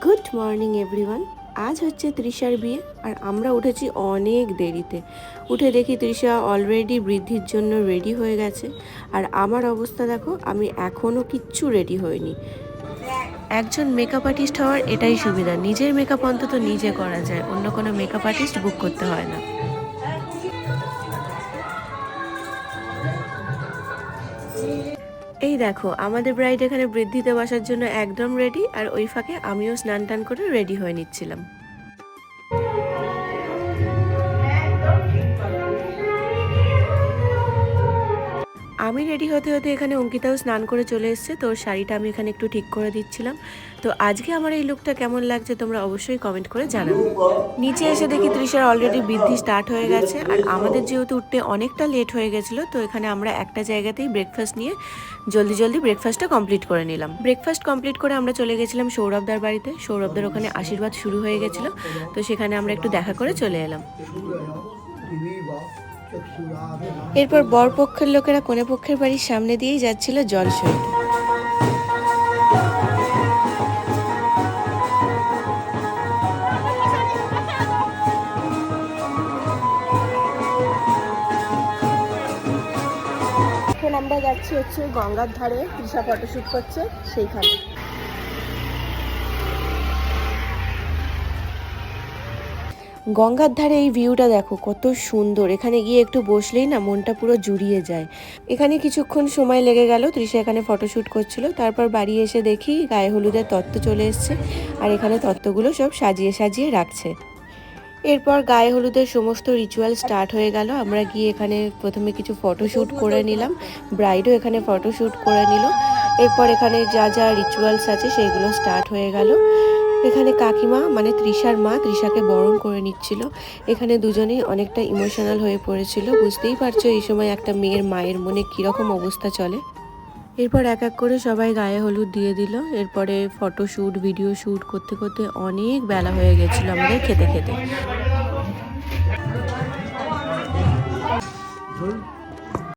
Good morning everyone. আজ হচ্ছে তৃষার বিয়ে আর আমরা উঠেছি অনেক দেরিতে। উঠে দেখি তৃষা অলরেডি বৃদ্ধির জন্য রেডি হয়ে গেছে। আর আমার অবস্থা দেখো, আমি এখনও কিচ্ছু রেডি হইনি। একজন মেকআপ আর্টিস্ট হওয়ার এটাই সুবিধা, নিজের মেকআপ অন্তত নিজে করা যায়, অন্য কোনো মেকআপ আর্টিস্ট বুক করতে হয় না। এই দেখো আমাদের ব্রাইড এখানে বৃদ্ধিতে বসার জন্য একদম রেডি, আর ওই ফাঁকে আমিও স্নান টান করে রেডি হয়ে নিচ্ছিলাম। আমি রেডি হতে হতে এখানে অঙ্কিতাও স্নান করে চলে এসেছে, তো ওর শাড়িটা আমি এখানে একটু ঠিক করে দিচ্ছিলাম। তো আজকে আমার এই লুকটা কেমন লাগছে তোমরা অবশ্যই কমেন্ট করে জানাবে। নিচে এসে দেখি তৃষার অলরেডি বৃদ্ধি স্টার্ট হয়ে গেছে, আর আমাদের যেহেতু উঠতে অনেকটা লেট হয়ে গেছিলো, তো এখানে আমরা একটা জায়গাতেই ব্রেকফাস্ট নিয়ে জলদি ব্রেকফাস্টটা কমপ্লিট করে নিলাম। ব্রেকফাস্ট কমপ্লিট করে আমরা চলে গেছিলাম সৌরভদার বাড়িতে। সৌরভদার ওখানে আশীর্বাদ শুরু হয়ে গেছিলো, তো সেখানে আমরা একটু দেখা করে চলে এলাম। এরপর বরপক্ষের লোকেরা কনেপক্ষের বাড়ির সামনে দিয়েই যাচ্ছিল জলসইতে। এখন আমরা যাচ্ছি হচ্ছে গঙ্গার ধারে, তৃষা ফটোশুট করছে সেইখানে। গঙ্গার ধারে এই ভিউটা দেখো কত সুন্দর, এখানে গিয়ে একটু বসলেই না মনটা পুরো জুড়িয়ে যায়। এখানে কিছুক্ষণ সময় লেগে গেল, তৃষা এখানে ফটোশ্যুট করছিল। তারপর বাড়ি এসে দেখি গায়ে হলুদের তত্ত্ব চলে এসছে, আর এখানে তত্ত্বগুলো সব সাজিয়ে রাখছে। এরপর গায়ে হলুদের সমস্ত রিচুয়াল স্টার্ট হয়ে গেল। আমরা গিয়ে এখানে প্রথমে কিছু ফটোশ্যুট করে নিলাম, ব্রাইডও এখানে ফটোশ্যুট করে নিল। এরপর এখানে যা যা রিচুয়ালস আছে সেগুলো স্টার্ট হয়ে গেল। এখানে কাকিমা মানে তৃষার মা তৃষাকে বরণ করে নিচ্ছিল। এখানে দুজনেই অনেকটা ইমোশনাল হয়ে পড়েছিল। বুঝতেই পারছো এই সময় একটা মেয়ের মায়ের মনে কীরকম অবস্থা চলে। এরপর এক এক করে সবাই গায়ে হলুদ দিয়ে দিল। এরপরে ফটোশ্যুট ভিডিও শ্যুট করতে করতে অনেক বেলা হয়ে গেছিলো আমাদের খেতে খেতে।